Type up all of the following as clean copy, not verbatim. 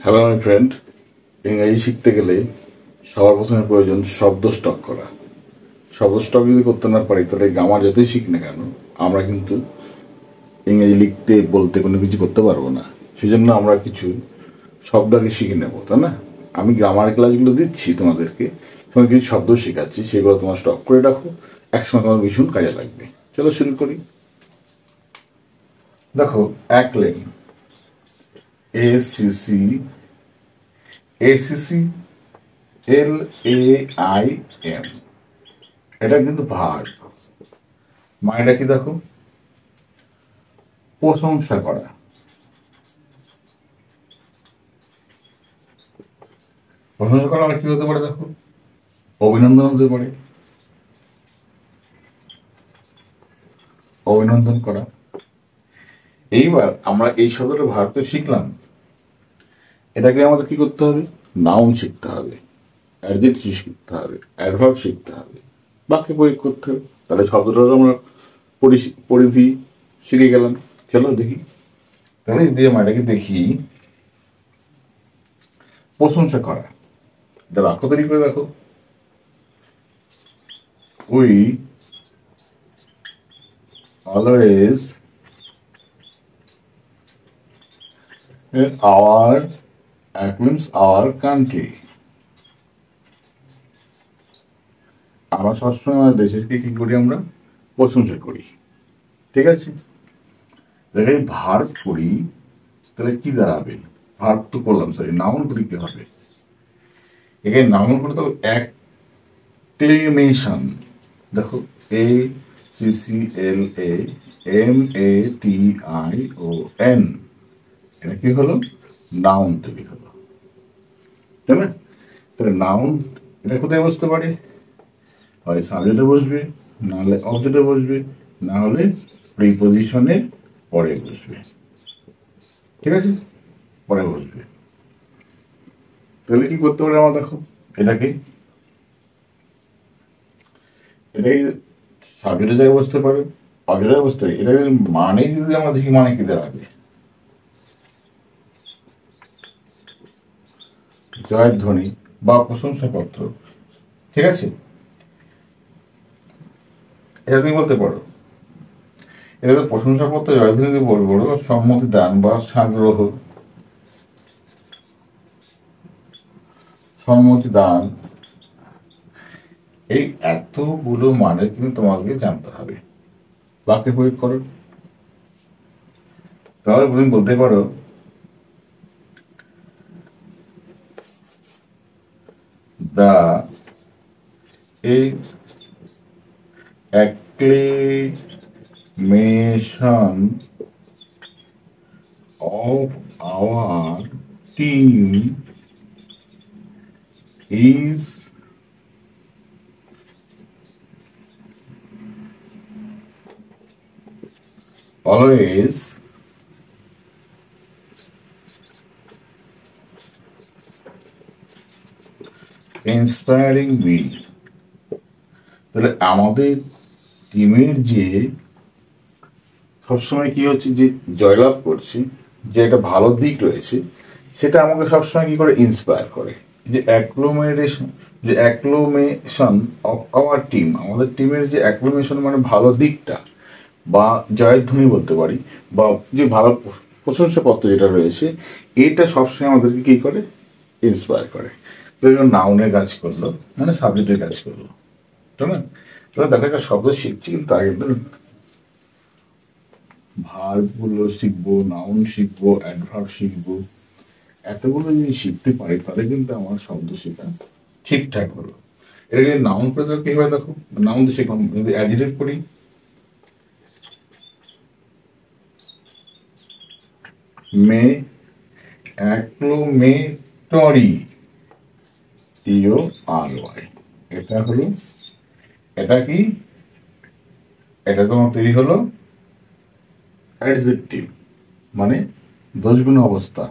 Hello my friend, ইংরেজি শিখতে গেলে সবার প্রথমে প্রয়োজন শব্দ স্টক করা। শব্দ স্টক যদি করতে না পারি তাহলে গ্রামার যতই শিখ না কেন আমরা কিন্তু ইংরেজি লিখতে বলতে কোনো কিছু করতে পারবো না। সেই জন্য আমরা কিছু শব্দ আগে শিখে নেবো, তাই না? আমি গ্রামার ক্লাসগুলো দিচ্ছি তোমাদেরকে, তোমার কিছু শব্দ শেখাচ্ছি, সেগুলো তোমার স্টক করে রাখো, একসময় তোমার ভীষণ কাজে লাগবে। চলো শুরু করি। দেখো, অ্যাক্লেম, এসিসি LAIM, এটা কিন্তু ভার্ব। মানেটা কি দেখো? প্রশংসা করা। প্রশংসা করা আর কি হতে পারে দেখো? অভিনন্দন হতে পারে, অভিনন্দন করা। এইবার আমরা এই শব্দটা ভার্বটা শিখলাম, এটাকে আমাদের কি করতে হবে? নাউন শিখতে হবে, অ্যাডজেক্টিভ শিখতে হবে, অ্যাডভার্ব শিখতে হবে, বাক্যে প্রয়োগ করতে হবে। তাহলে শব্দটার আমরা পরিধি শিখে গেলাম। চলো দেখি, তাহলে দিয়ে আমরা এটাকে দেখি। প্রশংসা করা, এটা বাক্য তৈরি করে দেখো। We always our acclaims our country, আমরা সবসময় আমাদের দেশেরকে কি করি? আমরা প্রশংসা করি। ঠিক আছে, দেখে ভার্ব করি, তাহলে কি দাঁড়াবে? ভার্ব তো করলাম, সরি, নাউন করি কি হবে? এখানে নাউন করে তো অ্যাক্লেমেশন। দেখো, ACCLAMATION, এটা কি হলো? নাউন তৈরি হলো, তাই না? তাহলে নাউন এটা কোথায় বসতে পারে? হয় সাবজেক্টে বসবে, না হলে অবজেক্টে বসবে, না হলে প্রিপজিশনের পরে বসবে। ঠিক আছে, পরে বসবে। তাহলে কি করতে পারে আমরা? দেখো, এটাকে এটাকে সাবজেক্টের জায়গায় বসতে পারে, অবজেক্টে বসতে পারে। এটা মানে যদি আমরা দেখি, মানে কি দাঁড়াবে? জয়ধ্বনি বা প্রশংসাপত্র। ঠিক আছে, এটা তুমি বলতে পারো। এটা তো প্রশংসাপত্র, জয়ধ্বনি দিয়ে বলবো, সম্মতি দান বা সাগ্রহ, সম্মতি দান। এই এতগুলো মানে কিন্তু তোমাকে জানতে হবে। বাক্যে প্রয়োগ করো। তাহলে তুমি বলতে পারো, দা acclamation of our team is always inspiring me. তাহলে আমাদের টিমের যে সবসময় কি হচ্ছে, যে জয়লাভ করছে, যে একটা ভালো দিক রয়েছে, সেটা আমাকে সবসময় কি করে? ইন্সপায়ার করে। যে অ্যাক্লোমেশন অফ আওয়ার টিম, আমাদের টিমের যে অ্যাক্লোমেশন মানে ভালো দিকটা, বা জয়ধ্বনি বলতে পারি, বা যে ভালো প্রশংসাপত্র যেটা রয়েছে, এটা সবসময় আমাদেরকে কি করে? ইন্সপায়ার করে। ধরুন নাউনের কাজ করলো, মানে সাবজেক্টের কাজ করলো, তাই না? তাহলে দেখো, একটা শব্দ শিখছি, কিন্তু আগে ধরুন ভার্বগুলো শিখবো, নাউন শিখবো, অ্যাডভার্ব শিখবো। এতগুলো যদি শিখতে পারি তাহলে কিন্তু আমার শব্দ শেখা ঠিকঠাক হলো। এটাকে নাউন করে দেওয়া কি হয়? দেখো, নাউন দিয়ে শিখলাম, যদি অ্যাডজেক্টিভ করি, মে অ্যাক্লোমেটরি, TORY, এটা হলো, এটা কি? এটা তোমার তৈরি হলো অ্যাডজেক্টিভ, মানে দোষগুণ অবস্থা,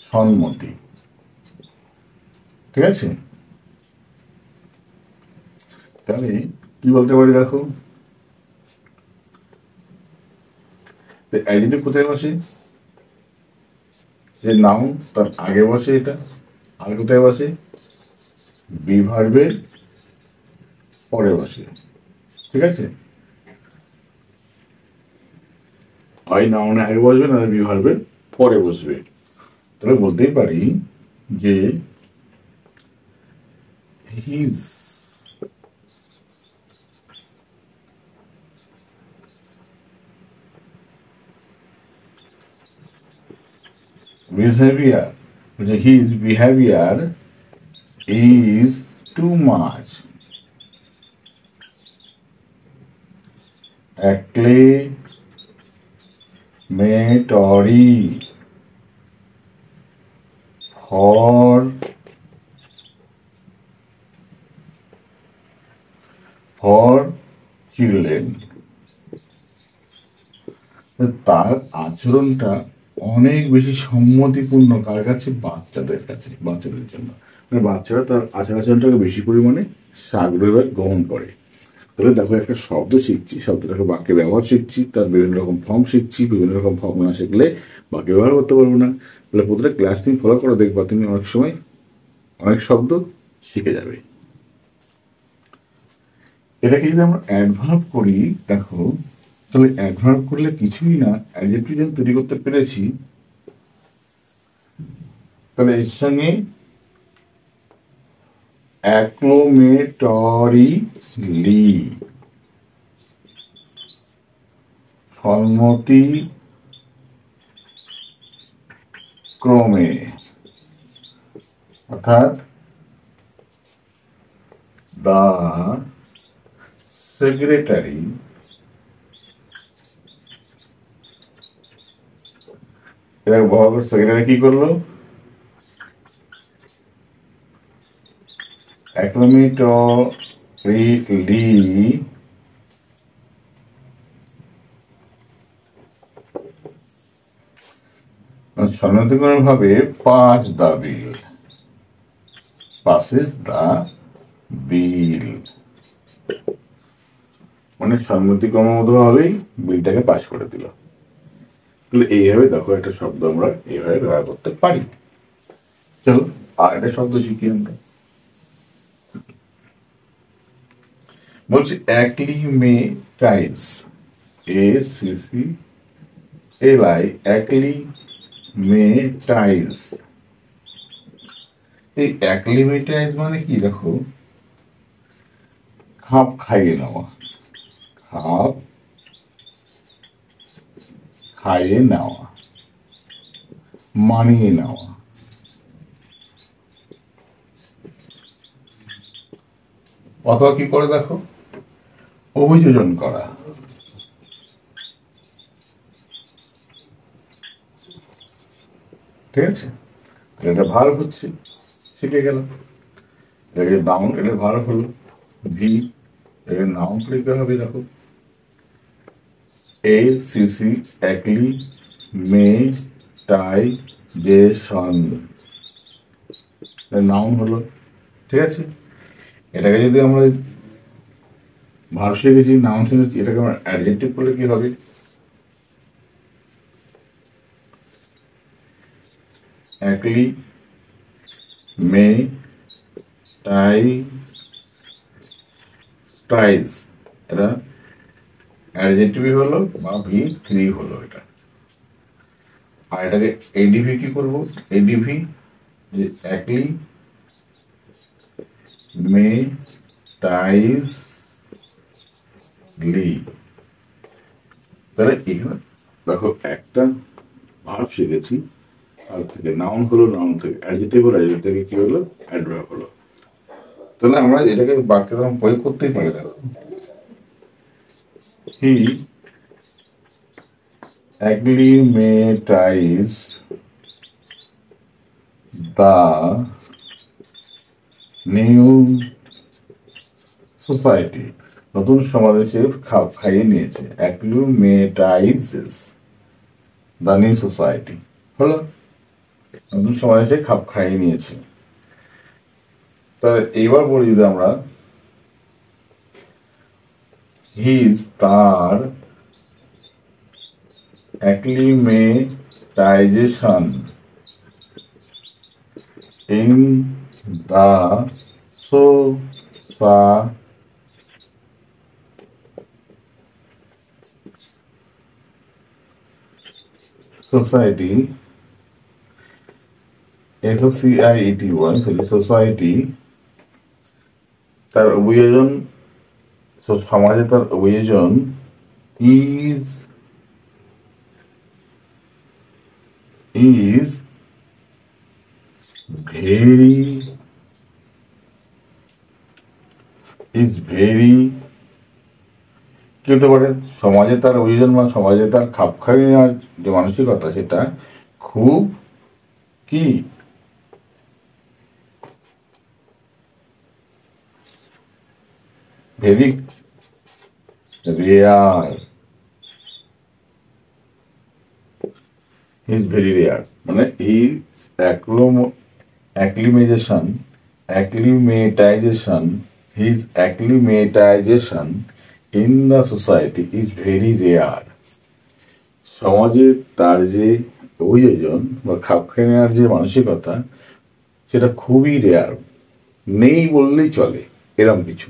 সম্মতি। ঠিক আছে, তাহলে কি বলতে পারি? দেখো, অ্যাডজেক্টিভ কোথায় বসে? যে নাউন তার আগে বসে এটা, আর কোথায় বসে, বি ভার্বের পরে বসে। ঠিক আছে, হয় নাউনের আগে বসবে না বি ভার্বের পরে বসবে। তাহলে বলতেই পারি যে his behavior, his behavior is too much acclamatory for children. তার আচরণটা অনেক বেশি সম্মতিপূর্ণ কার কাছে, বাচ্চাদের কাছে, বাচ্চাদের জন্য। মানে বাচ্চারা তার আচরণটাকে বেশি পরিমাণে সাগ্রহে গ্রহণ করে। তাহলে দেখো একটা শব্দ শিখছি, শব্দটাকে বাক্যে ব্যবহার শিখছি, তার বিভিন্ন রকম ফর্ম শিখছি, বিভিন্ন রকম ফর্ম না শিখলে বাক্যে ব্যবহার করতে পারবো না। তাহলে প্রতিটা ক্লাস তুমি ফলো করে দেখবা, তুমি অনেক সময় অনেক শব্দ শিখে যাবে। এটাকে যদি আমরা অ্যাডভার্ব করি, দেখো তাহলে অ্যাডভার্ব করলে কিছুই না, অ্যাডজেক্টিভ যখন তৈরি করতে পেরেছি, তাহলে এর সঙ্গে অ্যাক্লোমেটরিলি, সম্মতি ক্রমে, অর্থাৎ দা সেক্রেটারি সেক্রেটারি কি করলো, অ্যাক্লোমেটরিলি সম্মতিক্রমে ভাবে পাস দা বিল, পাসেস দা বিল, মানে সম্মতিক্রমবদ্ধ ভাবেই বিলটাকে পাস করে দিল। তাহলে এইভাবে দেখো একটা শব্দ আমরা এইভাবে ব্যবহার করতে পারি। চলো আর একটা শব্দ শিখি আমরা। বলছি অ্যাক্লিমেটাইজ, ACCLI, অ্যাক্লিমেটাইজ। এই অ্যাক্লিমেটাইজ মানে কি, দেখো খাপ খাইয়ে নেওয়া, খাপ খাইয়ে নেওয়া, মানিয়ে নেওয়া। অথবা কি করে দেখো, অভিযোজন করা। ঠিক আছে, এটা ভার্ব হচ্ছে, শিখে গেলাম। এটাকে নাউন, এটা ভার্ব হলো ভি, এটাকে নাউন লিখতে হবে। দেখো ACC, অ্যাক্লিমেটাইজেশন, নাউন হলো। ঠিক আছে, এটাকে যদি আমরা ভার্ব শিখেছি, নাউন শিখেছি, এটাকে আমরা অ্যাডজেক্টিভ করলে কি হবে, অ্যাক্লিমেটাইজ, এটা অ্যাডজেক্টিভ হলো বা V3 হলো এটা। আর এটাকে এডিভি কি করবো, এডিভি যে অ্যাক্লিমেটাইজলি। তাহলে এখানে দেখো একটা ভার্ব শিখেছি, আর থেকে নাউন হলো, নাউন থেকে অ্যাডজেক্টিভ হলো, অ্যাডজেক্টিভ থেকে কি হলো, অ্যাডভার্ব হলো। তাহলে আমরা এটাকে বাক্যে তখন প্রয়োগ করতেই পারি। দেখো হি acclimatize the new society, নতুন সমাজে সে খাপ খাইয়ে নিয়েছে। acclimatizes the new society হলো, নতুন সমাজে সে খাপ খাইয়ে নিয়েছে। তাহলে এইবার বলি যদি আমরা, হিজ তার acclimatization in the society, society, তার অভিযোজন, সমাজে তার অভিযোজন is very কি হতে পারে, সমাজে তার অভিযোজন বা সমাজে তার খাপ খাইয়ে নেওয়ার যে মানসিকতা সেটা খুব কি very rare, is very rare, মানে acclimatization his acclimatization in the society is very rare. সমাজে তার যে অভিযোজন বা খাপ খেয়ে নেওয়ার যে মানসিকতা সেটা খুবই রেয়ার, নেই বললেই চলে এরম কিছু।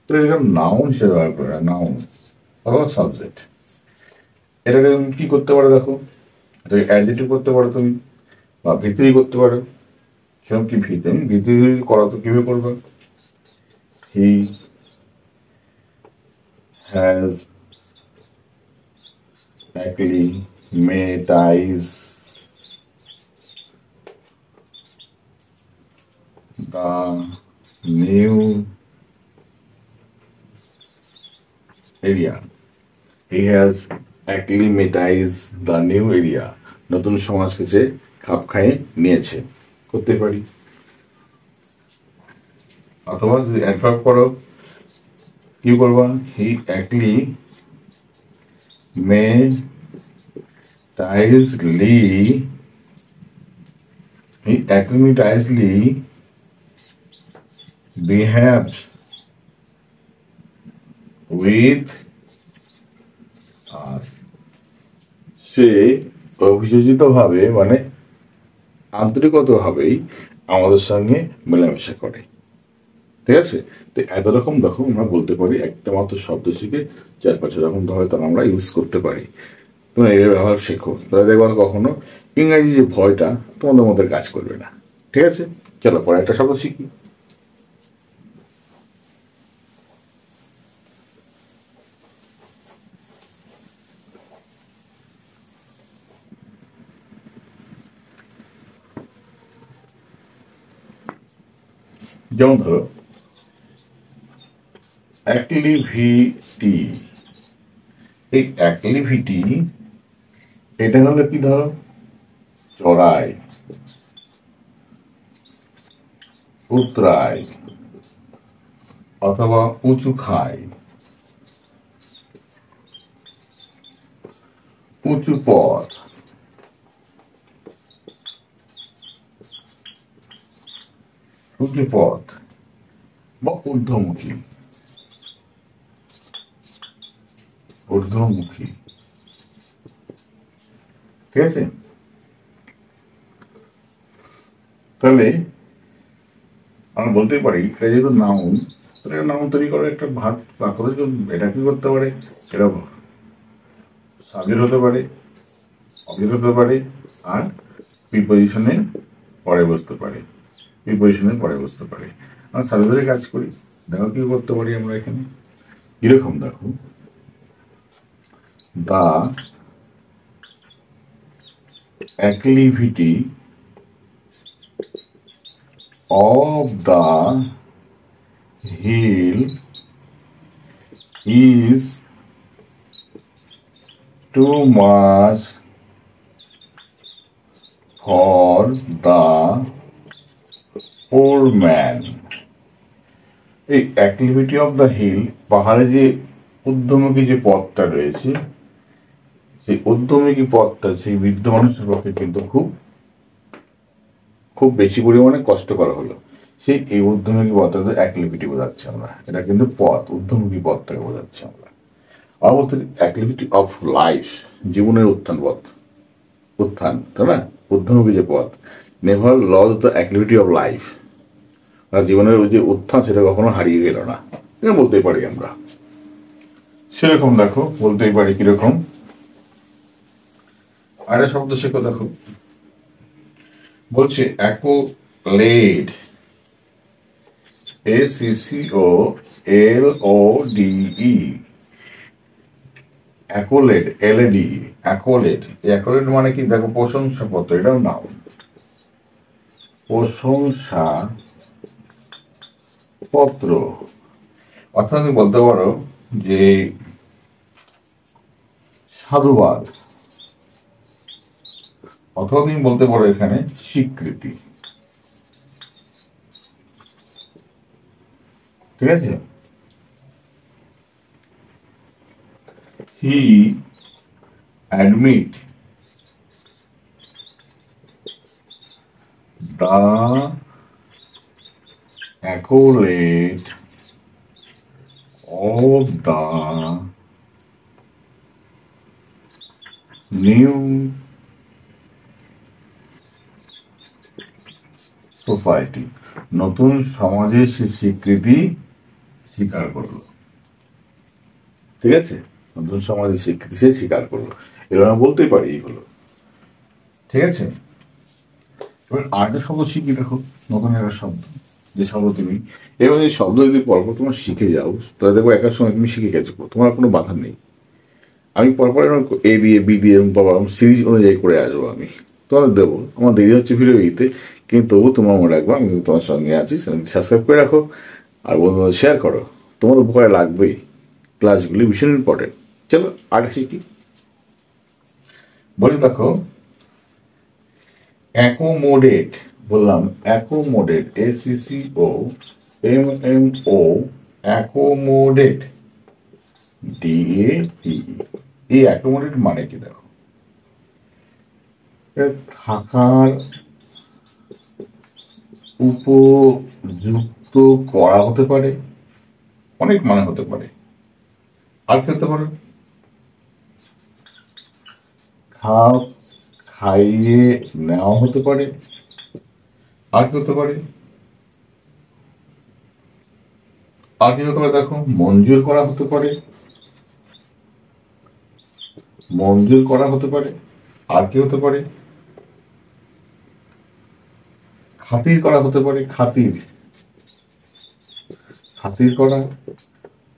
তো এরকম নাউন হিসেবে ব্যবহার করে, নাউন অথবা সাবজেক্ট। এটাকে তুমি কি করতে পারো দেখো, এটাকে অ্যাডজেক্টিভ করতে পারো তুমি, বা ভিতরি করতে পারো। সেরকম কি ভিতরি করা তো কিভাবে করবে, he has acclimatized the new area. He has acclimatized the new area. নতুন সমাজকে সে খাপ খাইয়ে নিয়েছে, করতে পারি। অথবা যদি অ্যাডভার্ব করো, কি করবা, হি acclimatizedly behaves with us. সে অভিযোজিত ভাবে মানে আন্তরিকতাভাবেই আমাদের সঙ্গে মেলামেশা করে। ঠিক আছে, তো এত রকম দেখো আমরা বলতে পারি, একটা মাত্র শব্দ শিখে 4-5 রকম হয়তো আমরা ইউজ করতে পারি। তোমরা এই ব্যবহার শেখো, তাহলে দেখবা কখনো ইংরাজি যে ভয়টা তোমাদের মধ্যে কাজ করবে না। ঠিক আছে, চলো পরে একটা শব্দ শিখি। যেমন ধরো অ্যাক্টিভিটি, এই অ্যাক্টিভিটি এটা হলো কি, ধরো চড়াই, উতরাই, অথবা উঁচু খাই, উঁচু পথ, বা ঊর্ধ্বমুখী, ঠিক আছে। তাহলে আমরা বলতে পারি এটা যেহেতু নাউন, তাহলে নাউন তৈরি করে একটা ভাগ বাক্য, এটা কি করতে পারে, এটা সাবজেক্ট হতে পারে, অবজেক্ট হতে পারে, আর প্রিপজিশনের পরে বসতে পারে, আমরা সাবজেক্টে কাজ করি। দেখো কি করতে পারি আমরা এখানে, কিরকম দেখো, the acclivity of the hill is too much for the poor man. এই অ্যাক্টিভিটি অফ দ্য হিল, পাহাড়ে যে ঊর্ধ্বমুখী যে পথটা রয়েছে, সেই ঊর্ধ্বমুখী পথটা সেই বৃদ্ধ মানুষের পক্ষে কিন্তু খুব বেশি পরিমাণে কষ্টকর হলো। সেই এই ঊর্ধ্বমুখী পথটা অ্যাক্টিভিটি বোঝাচ্ছে আমরা, এটা কিন্তু পথ, ঊর্ধ্বমুখী পথটাকে বোঝাচ্ছে আমরা। অবশ্যই অ্যাক্টিভিটি অফ লাইফ, জীবনের উত্থান, তাই না, ঊর্ধ্বমুখী যে পথ, never loss the activity of life, জীবনের ওই যে উত্থান সেটা কখনো হারিয়ে গেল না, এটা বলতেই পারি আমরা। সেরকম দেখো বলতেই পারি কিরকম, আরেকটা শব্দ শেখো দেখো, বলছে অ্যাকোলেড, ACCOLODE, অ্যাকোলেড, LADE, অ্যাকোলেড। অ্যাকোলেড মানে কি দেখো, প্রশংসাপত্র, এটাও নাও, প্রশংসা পত্র। অর্থাৎ তুমি বলতে পারো যে সাধুবাদ, অথবা তুমি বলতে পারো এখানে স্বীকৃতি। ঠিক আছে, he admit the accolade of the new society, নতুন সমাজের সে স্বীকৃতি স্বীকার করলো। ঠিক আছে, নতুন সমাজের স্বীকৃতি সে স্বীকার করলো, এগুলো আমরা বলতেই পারি এইগুলো। ঠিক আছে, এবার আরেকটা শব্দ শিখি দেখো, নতুন একটা শব্দ, যে শব্দ তুমি এবার এই শব্দ যদি পরপর তোমার শিখে যাও, তাহলে দেখো একার সময় তুমি শিখে গেছো, তোমার কোনো বাধা নেই। আমি পরপর A দিয়ে B দিয়ে এবং বাবা সিরিজ অনুযায়ী করে আসবো, আমি তোমাদের দেবো। আমার দেরি হচ্ছে ভিডিও দিতে, কিন্তু তবু তোমার মনে রাখবো আমি তোমার সঙ্গে আছি। সাবস্ক্রাইব করে রাখো আর বন্ধুদের শেয়ার করো, তোমার উপকারে লাগবেই। ক্লাসগুলি ভীষণ ইম্পর্টেন্ট। চলো আর শিখি, বলি দেখো অ্যাকোমোডেট, বললাম অ্যাকোমোডেট, ACCOMMO, অ্যাকোমোডেট, DATE। এই অ্যাকোমোডেট মানে কি দেখো, থাকার উপযুক্ত করা হতে পারে, অনেক মানে হতে পারে। আর কি হতে পারে, খাপ খাইয়ে নেওয়া হতে পারে। আর কি হতে পারে, আর কি হতে পারে দেখো, মঞ্জুর করা হতে পারে, মঞ্জুর করা হতে পারে। আর কি হতে পারে, খাতির করা হতে পারে, খাতির, খাতির করা,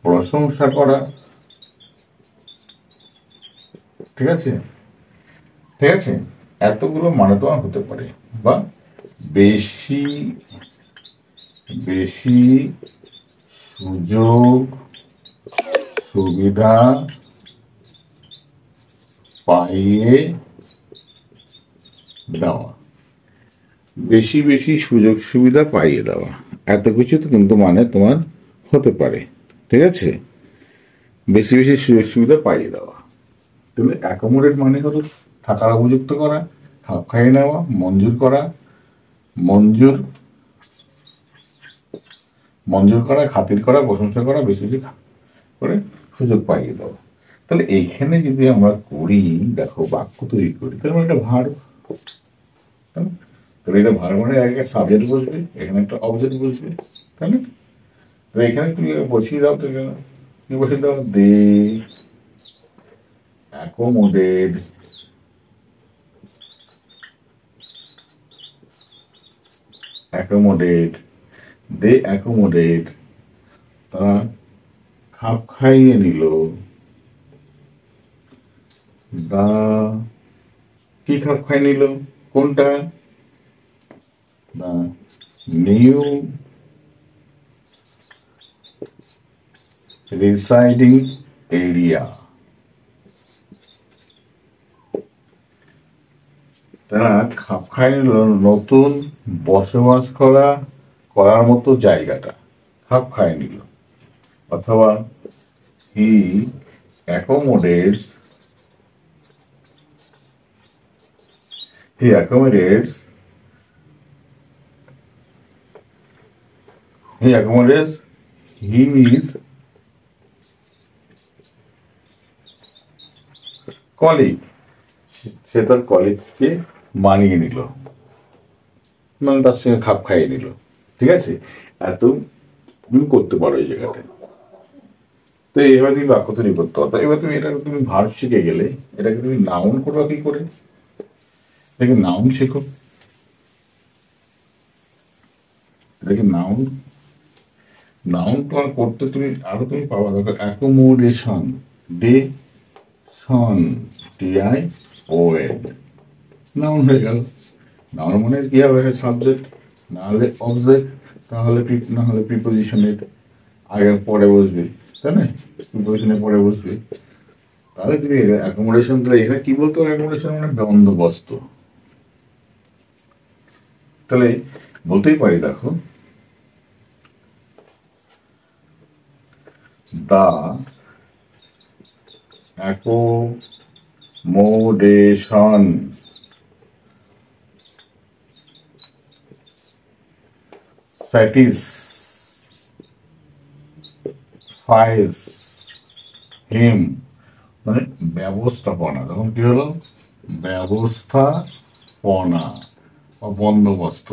প্রশংসা করা। ঠিক আছে, ঠিক আছে, এতগুলো মানে তোমার হতে পারে। বা বেশি বেশি সুযোগ সুবিধা পাইয়ে দেওয়া, বেশি বেশি সুযোগ সুবিধা পাইয়ে দেওয়া, এত কিছু তো কিন্তু মানে তোমার হতে পারে। ঠিক আছে, বেশি বেশি সুযোগ সুবিধা পাইয়ে দেওয়া। তাহলে অ্যাকোমোডেট মানে হলো থাকার উপযুক্ত করা, খাপ খাইয়ে নেওয়া, মঞ্জুর করা, মঞ্জুর মঞ্জুর করা, খাতির করা, প্রশংসা করা, বেশি বেশি করে সুযোগ পাইয়ে দেওয়া। তাহলে এইখানে যদি আমরা করি, দেখো বাক্য তৈরি করি, তাহলে এটা ভার্ব। তাহলে এটা ভার্ব মানে আগে সাবজেক্ট বসবে, এখানে একটা অবজেক্ট বসবে। তাহলে তো এখানে তুমি বসিয়ে দাও, তো কি বসিয়ে দাও, দে অ্যাকোমোডেড অ্যাকোমোডেট, দে অ্যাকোমোডেট, তারা খাপ খাইয়ে নিল, দা কি খাপ খাইয়ে নিল, কোনটা, দা নিউ রিসাইডিং এরিয়া, তারা খাপ খাইয়ে নিল নতুন বসবাস করার মতো জায়গাটা, খাপ খাইয়ে নিল। অথবা হি অ্যাকোমোডেটস he accommodates his colleague, সে তার কলিগকে মানিয়ে নিল। মানে তার সঙ্গে খাপ খাইয়ে নিল, ঠিক আছে, এত তুমি করতে পারো এই জায়গাটায়। তো এইভাবে তুমি বাক্য তৈরি করতে পারো। এবার তুমি এটাকে তুমি ভার্ব শিখে গেলে এটাকে তুমি নাউন করবা কি করে? এটাকে নাউন শেখো। এটাকে নাউন, নাউন তোমার করতে তুমি আরো তুমি পাবা, দেখো অ্যাকোমোডেশন, ডে সন, টিআই ও এড, নাউন হয়ে গেল। নাউন মানে কি হবে? সাবজেক্ট, না হলে অবজেক্ট, না হলে প্রিপোজিশনের আগে পরে বসবে, তাই না? প্রিপোজিশনের পরে বসবে। তাহলে তুমি অ্যাকোমোডেশন, তাহলে এখানে কি বলতো? অ্যাকোমোডেশন মানে বন্দোবস্ত। তাহলে বলতেই পারি, দেখো, দা অ্যাকোমোডেশন satisfies him, মানে ব্যবস্থাপনা, তখন কি হলো? ব্যবস্থাপনা বা বন্দোবস্ত।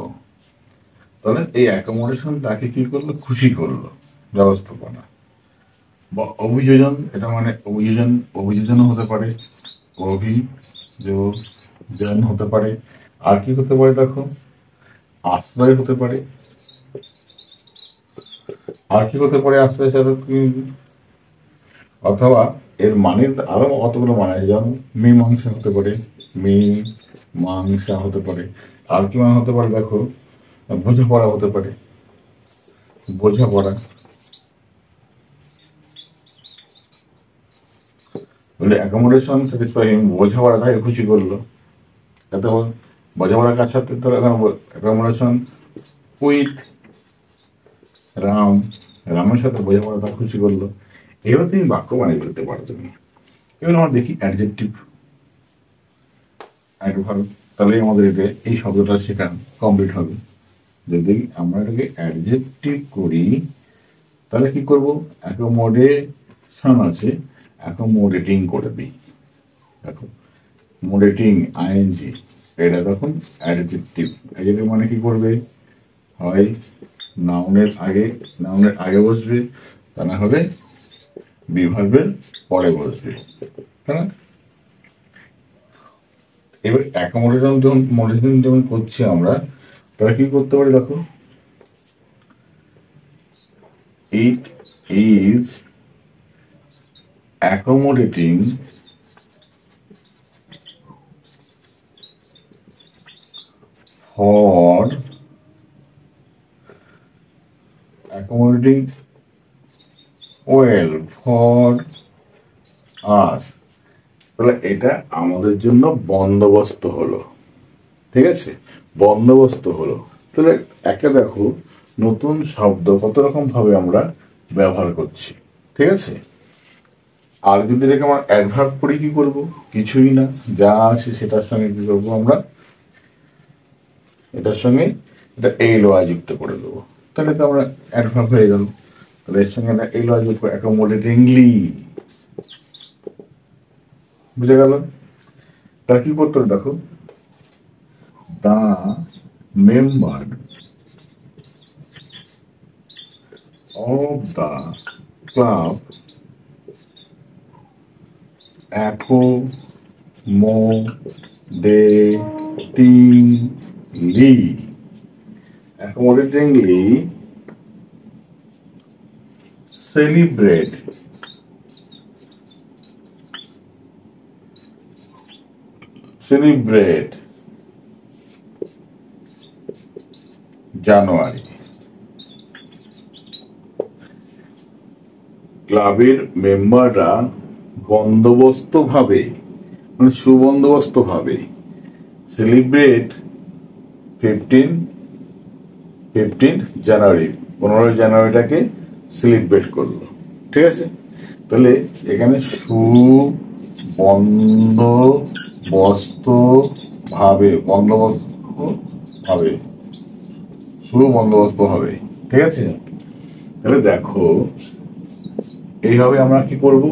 তাহলে এই অ্যাকোমোডেশন তাকে কি করলো? খুশি করলো, ব্যবস্থাপনা। বা অভিযোজন, এটা মানে অভিযোজনও হতে পারে, অভিযোজন হতে পারে। আর কি হতে পারে? দেখো, আশ্রয় হতে পারে। আর কি হতে পারে আশ্রয়ের সাথে? অথবা এর মানে আরো কতগুলো মানে আছে, যেমন মীমাংসা হতে পারে, মীমাংসা হতে পারে। আর কি মানে হতে পারে? দেখো, বোঝাপড়া হতে পারে, বোঝাপড়া। বলে অ্যাকোমোডেশন স্যাটিসফাই হিম, বোঝাপড়াটাকে খুশি করলো। যাতে বোঝাপড়ার কাছে ধরো অ্যাকোমোডেশন উইথ রাম, রামের সাথে বোঝাপড়া তার খুশি করলো। এবার তুমি বাক্য বানিয়ে ফেলতে পারো তুমি। এবার আমরা দেখি অ্যাডজেক্টিভ, অ্যাডভার্ব। তাহলে আমাদের এটা এই শব্দটা শেখা কমপ্লিট হবে। যদি আমরা এটাকে অ্যাডজেক্টিভ করি তাহলে কি করব? অ্যাকোমোডেশন আছে, অ্যাকোমোডেটিং করে দিই। দেখো, মোডেটিং, আইএনজি, এটা তখন অ্যাডজেক্টিভ। অ্যাডজেক্টিভ মানে কি করবে? হয় নাউনের আগে বসবে, তা না হলে বিভার্বের পরে বসবে, তাই না? এবার অ্যাকোমোডেশন যখন করছি আমরা, তাহলে কি করতে পারি? দেখো, it is accommodating for accommodating well for us। তাহলে এটা আমাদের জন্য বন্দোবস্ত হলো, ঠিক আছে, বন্দোবস্ত হলো। তাহলে একে দেখো, নতুন শব্দ কত রকম ভাবে আমরা ব্যবহার করছি, ঠিক আছে। আর যদি এটাকে আমরা অ্যাডভার্ব করি কি করব? কিছুই না, যা আছে সেটার সঙ্গে কি করবো আমরা? এটার সঙ্গে এটা এই লয় যুক্ত করে দেবো, তাহলে তো আমরা অ্যাডভার্ব হয়ে গেল। তাহলে এর সঙ্গে একটা এই লয় যুক্ত, অ্যাকোমোডেটিংলি, বুঝে গেল? তা কি করতে হবে? দেখো, the member of the club accommodatingly celebrate January. ক্লাবের মেম্বাররা বন্দোবস্ত ভাবে, মানে সুবন্দোবস্ত ভাবে, সেলিব্রেট 15 জানুয়ারি, 15 জানুয়ারিটাকে সেলিব্রেট করলো, ঠিক আছে। তাহলে এখানে সুবন্দোবস্ত ভাবে, সুবন্দোবস্ত ভাবে, ঠিক আছে। তাহলে দেখো, এইভাবে আমরা কি করব?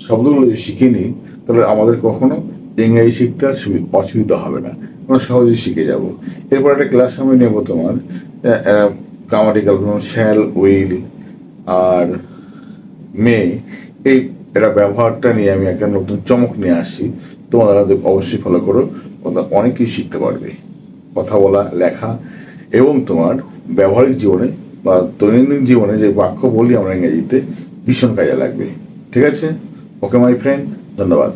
শব্দগুলো যদি শিখে নিই তাহলে আমাদের কখনো ইংরেজি শিখতে আর অসুবিধা হবে না, আমরা সহজেই শিখে যাব। এরপর একটা ক্লাস আমি নেব তোমার গ্রামাটিক্যাল, শ্যাল, উইল আর মে, এই এটা ব্যবহারটা নিয়ে আমি একটা নতুন চমক নিয়ে আসছি। তোমরা অবশ্যই ফলো করো, অনেক কিছু শিখতে পারবে। কথা বলা, লেখা এবং তোমার ব্যবহারিক জীবনে বা দৈনন্দিন জীবনে যে বাক্য বলি আমরা ইংরেজিতে ভীষণ কাজে লাগবে। ঠিক আছে? ওকে মাই ফ্রেন্ড, ধন্যবাদ।